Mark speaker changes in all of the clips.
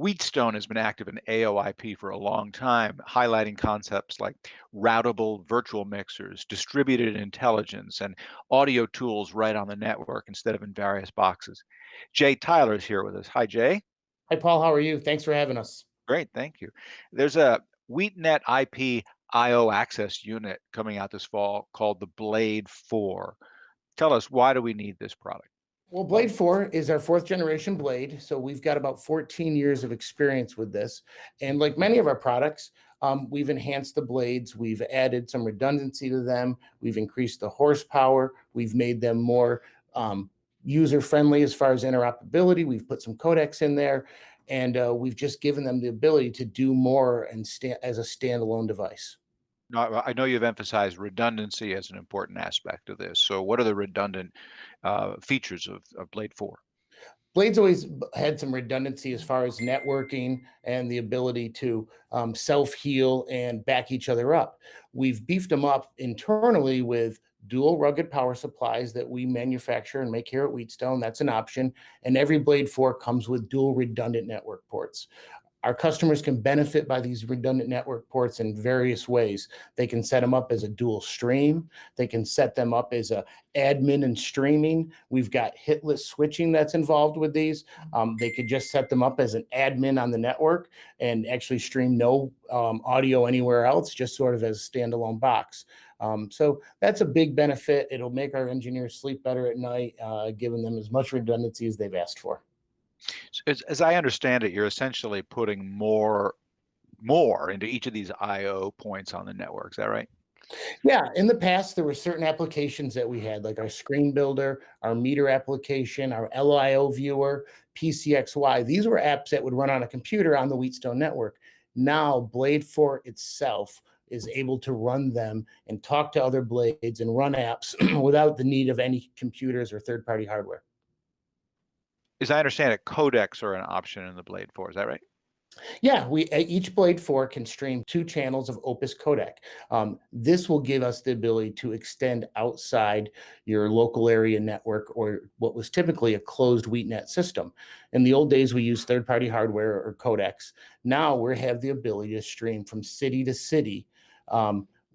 Speaker 1: Wheatstone has been active in AOIP for a long time, highlighting concepts like routable virtual mixers, distributed intelligence, and audio tools right on the network instead of in various boxes. Jay Tyler is here with us. Hi, Jay.
Speaker 2: Hi, Paul. How are you? Thanks for having us.
Speaker 1: Great, thank you. There's a WheatNet IP IO access unit coming out this fall called the Blade 4. Tell us, why do we need this product?
Speaker 2: Well, Blade 4 is our fourth generation blade. So we've got about 14 years of experience with this. And like many of our products, we've enhanced the blades. We've added some redundancy to them. We've increased the horsepower. We've made them more user friendly as far as interoperability. We've put some codecs in there. And we've just given them the ability to do more and as a standalone device.
Speaker 1: Now, I know you've emphasized redundancy as an important aspect of this. So, what are the redundant features of Blade 4?
Speaker 2: Blade's always had some redundancy as far as networking and the ability to self-heal and back each other up. We've beefed them up internally with dual rugged power supplies that we manufacture and make here at Wheatstone. That's an option. And every Blade 4 comes with dual redundant network ports. Our customers can benefit by these redundant network ports in various ways. They can set them up as a dual stream. They can set them up as a admin and streaming. We've got hitless switching that's involved with these. They could just set them up as an admin on the network and actually stream no audio anywhere else, just sort of as a standalone box. So that's a big benefit. It'll make our engineers sleep better at night, giving them as much redundancy as they've asked for.
Speaker 1: As I understand it, you're essentially putting more into each of these I/O points on the network. Is that right?
Speaker 2: Yeah, in the past, there were certain applications that we had, like our screen builder, our meter application, our LIO viewer, PCXY. These were apps that would run on a computer on the Wheatstone network. Now, Blade 4 itself is able to run them and talk to other blades and run apps without the need of any computers or third-party hardware.
Speaker 1: As I understand it, codecs are an option in the Blade 4. Is that right?
Speaker 2: Yeah, each Blade 4 can stream 2 channels of Opus codec. This will give us the ability to extend outside your local area network or what was typically a closed WheatNet system. In the old days, we used third-party hardware or codecs. Now we have the ability to stream from city to city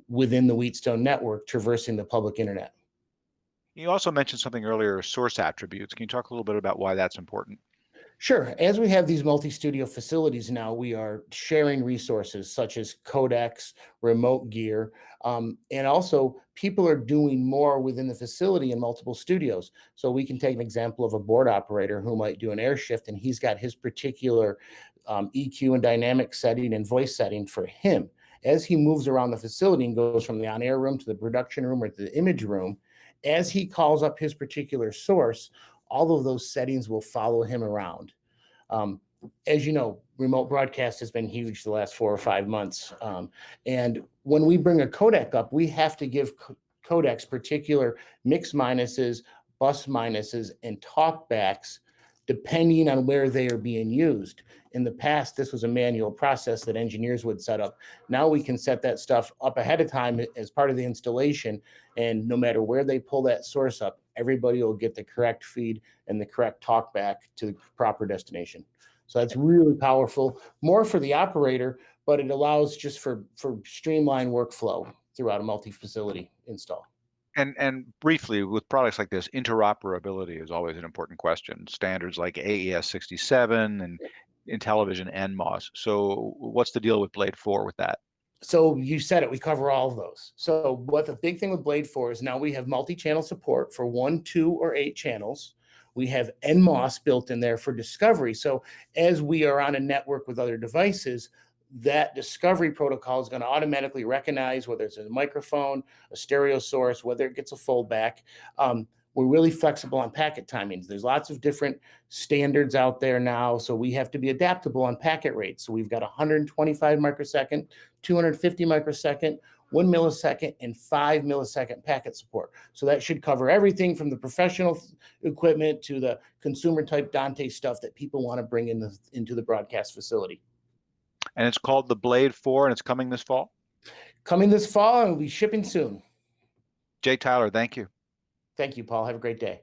Speaker 2: within the Wheatstone network, traversing the public internet.
Speaker 1: You also mentioned something earlier, source attributes. Can you talk a little bit about why that's important?
Speaker 2: Sure. As we have these multi-studio facilities now, we are sharing resources such as codecs, remote gear, and also people are doing more within the facility in multiple studios. So we can take an example of a board operator who might do an air shift, and he's got his particular EQ and dynamic setting and voice setting for him. As he moves around the facility and goes from the on-air room to the production room or to the image room, as he calls up his particular source, all of those settings will follow him around. Um, as you know, remote broadcast has been huge the last 4 or 5 months. And when we bring a codec up, we have to give codecs particular mix minuses, bus minuses, and talkbacks depending on where they are being used. In the past, this was a manual process that engineers would set up. Now we can set that stuff up ahead of time as part of the installation, and no matter where they pull that source up, everybody will get the correct feed and the correct talkback to the proper destination. So that's really powerful, more for the operator, but it allows just for streamlined workflow throughout a multi-facility install.
Speaker 1: And briefly, with products like this, interoperability is always an important question. Standards like AES 67 and Intellivision NMOS. So what's the deal with Blade 4 with that?
Speaker 2: So you said it, we cover all of those. So what the big thing with Blade 4 is now we have multi-channel support for 1, 2, or 8 channels. We have NMOS built in there for discovery. So as we are on a network with other devices, that discovery protocol is going to automatically recognize whether it's a microphone, a stereo source, whether it gets a foldback. We're really flexible on packet timings. There's lots of different standards out there now, so we have to be adaptable on packet rates. So we've got 125 microsecond, 250 microsecond, 1 millisecond, and 5 millisecond packet support. So that should cover everything from the professional equipment to the consumer type Dante stuff that people want to bring into the broadcast facility.
Speaker 1: And it's called the Blade 4 and it's coming this fall?
Speaker 2: Coming this fall and we'll be shipping soon.
Speaker 1: Jay Tyler, thank you.
Speaker 2: Thank you, Paul. Have a great day.